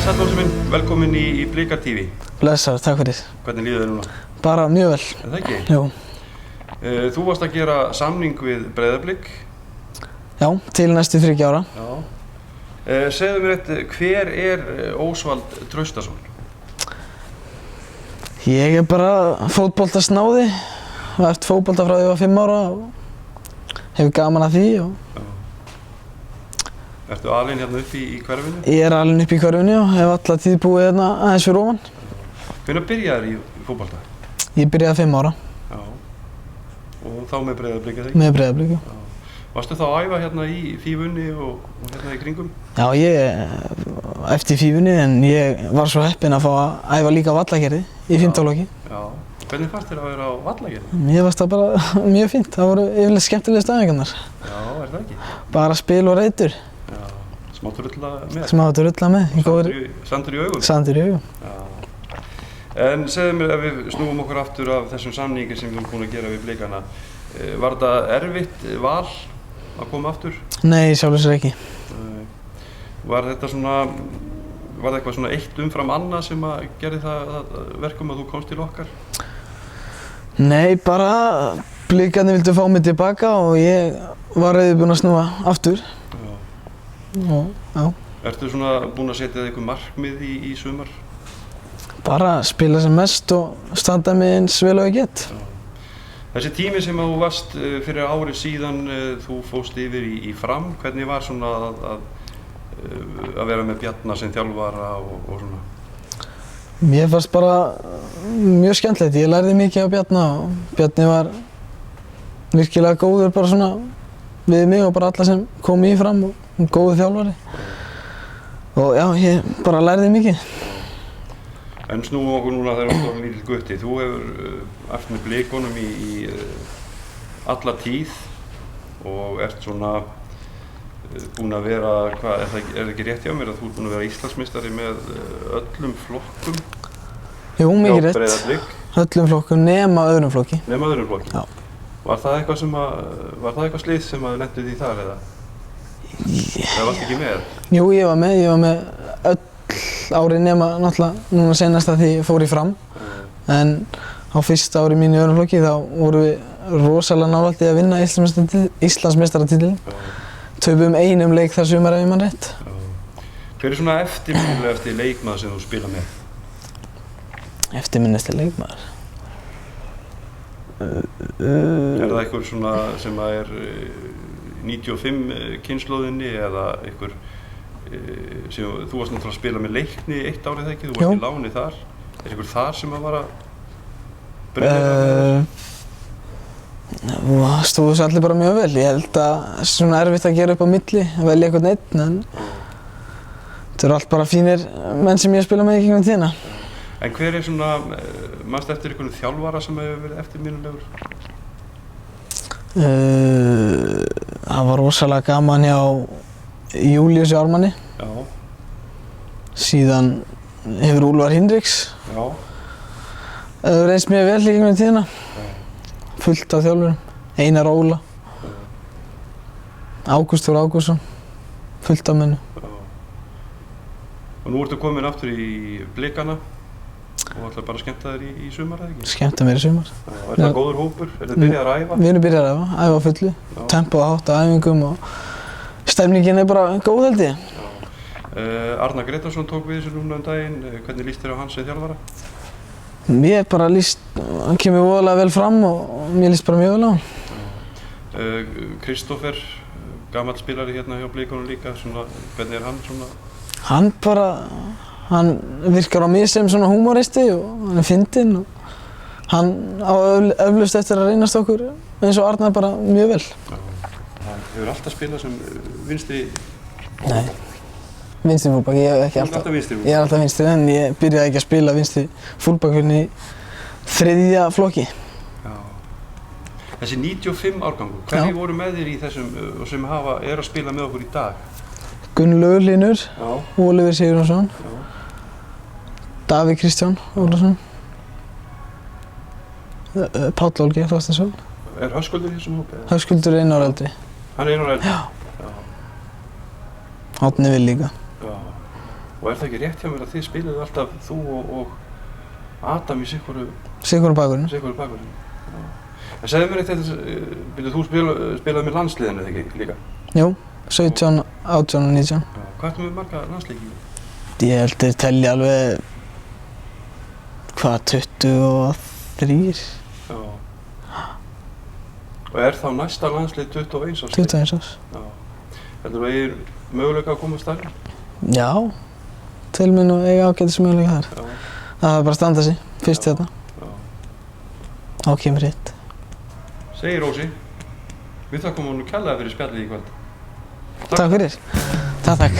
Sallósi minn, velkomin í Blika TV. Blessaður, takk fyrir. Hvernig líður þér núna? Bara mjög vel. Er það ekki? Jú. Þú varst að gera samning við Breiðablik. Já, til næstu 3 ára. Já. Segðu mér eitt, hver Ósvald Traustason? Ég bara fótboltasnáði. Var eftir fótbolta frá því ég var 5 ára og hefur gaman að því. Ertu alinn hérna upp í hverfinu? Ég alinn upp í hverfinu og hef alla tíð búið hérna aðeins fyrir ofan. Hvenær byrjaðir í fótbolta? Ég byrjaði 5 ára. Já. Og þá með Breiðablik, eða ekki? Með Breiðablik, já. Varstu þá að æfa hérna í Fífunni og hérna í kringum? Já, ég eftir Fífunni en ég var svo heppinn að fá að æfa líka á Vallagerði í 5. flokki. Já. Hvernig fannst þér að vera á Vallagerði? Mér fannst það bara mjög fínt. Það voru yfirleitt skemmtilega staðingarnar. Já, það ekki? Bara spil og reitur. Já. Smá drulla með? Smá drulla með. Sandur í augum? Sandur í augum. Já. En segðu mér, ef við snúum okkur aftur af þessum samningi sem við erum búin að gera við Blikana, var þetta erfitt val að koma aftur? Nei, sjálfur sér ekki. Var þetta eitthvað svona eitt umfram annað sem að gerði það verkum að þú komst til okkar? Nei, bara Blikarnir vildu fá mig tilbaka og ég var reiðubúinn að snúa aftur. Já. Ertu svona búinn að setja eitthvað markmið í sumar? Bara spila sem mest og standa mig eins vel og ég get. Þessi tími sem þú varst fyrir ári síðan, þú fóst yfir í Fram, hvernig var svona að vera með Bjarna sem þjálfara og svona? Mér fannst bara mjög skemmtilegt. Ég lærði mikið á Bjarna og Bjarni var virkilega góður bara svona við mig og bara alla sem komu í Fram og góður þjálfari. Og já, ég bara lærði mikið. En snúum okkur núna þegar við erum lítill gutti. Þú hefur eftir með Blikunum í alla tíð og ert svona búinn að vera, er það ekki rétt hjá mér að þú ert búinn að vera Íslandsmeistari með öllum flokkum? Jú, mikið rétt. Breiðablik. Öllum flokkum nema öðrum flokki. Nema öðrum flokki? Já. Var það eitthvað slið sem að lenduð í þar eða? Það varst ekki með? Jú, ég var með öll ári nema náttúrulega núna seinast að því ég fór í Fram. En á fyrsta ári mínu í öðrum flokki þá vorum við rosalega nálægt í að vinna Íslandsmeistaratitilinn. Töpuðum einum leik þar sumar ef ég man rétt. Hver svona eftirminnilegasti leikmaður sem þú spila með? Eftirminnilegasti leikmaður? Það einhver svona sem að 95 kynslóðinni eða einhver sem þú varst náttúrulega að spila með Leikni eitt árið ekki? Þú varst í láni þar. Einhver þar sem að var að breyta? Það stóðu þessu allir bara mjög vel. Ég held að það er svona erfitt að gera upp á milli, að velja einhvern einn, en þetta eru allt bara fínir menn sem ég spila með í gegnum tíðina. En hver svona, manstu eftir einhvern þjálfara sem hefur verið eftirminnilegur? Það var rosalega gaman hjá Júlíusi Ármanni. Já. Síðan hefur Úlfar Hinriks. Já. Það hefur reynst mjög vel í gegnum tíðina. Fullt af þjálfurum. Einar Óla. Ágúst Þór Ágústsson. Fullt af mennu. Og nú ertu komin aftur í Blikana og ætlar bara að skemmta þér í sumar, eða ekki? Skemmta mér í sumar. Er það góður hópur? Er þið byrjað að æfa? Við erum byrjað að æfa fullu. Tempóð hátt á æfingum og stemningin er bara góð, held ég. Arnar Gretarsson tók við þessu núna daginn. Hvernig líst þér á hans sem þjálfara? Mér bara líst, hann kemur voðalega vel fram og mér líst bara mjög vel á hann. Kristófer, gamall spilari hérna hjá Blikunum líka, svona, hvernig hann svona? Hann virkar á mig sem svona húmoristi og hann fyndinn og hann á eflaust eftir að reynast okkur eins og Arnar bara mjög vel. Hann hefur alltaf spilað sem vinstri? Nei, vinstri fúlbak, ég hef ekki alltaf. Ég er alltaf vinstri en ég byrjaði ekki að spila vinstri fúlbak fyrir í 3. flokki. Já. Þessi 95 árgangur, hvernig voru með þér í þessum og sem er að spila með okkur í dag? Gunnlaugur Hlynur, Oliver Sigurjónsson, Davíð Kristján Ólafsson, Páll Olgeir Þorsteinsson. Er Höskuldur í þessum hópi? Höskuldur er 1 ára eldri. Hann er 1 ára eldri? Já. Árni Vil líka. Já. Og er það ekki rétt hjá mér að þið spiluðu alltaf, þú og Adam í sikkoru bakvörðinu. bakvörðinu? En segðu mér eitt þetta, þú spilaði með landsliðinu eða ekki líka? Jú, 17, 18 og 19. Hvað ertu með marga landsleiki? Ég held þeir telja alveg, 23? Já. Og er þá næsta landslið 21 árs? 21 árs. Já. Heldur þú eigir möguleika að koma starf? Já, til minn og eiga ágætis möguleika þar. Já. Það er bara að standa sig, fyrst hérna. Já. Þá kemur hitt. Segir Rósi, við þakkum honum kærlega fyrir spjallið í kvöld. Takk fyrir. Takk.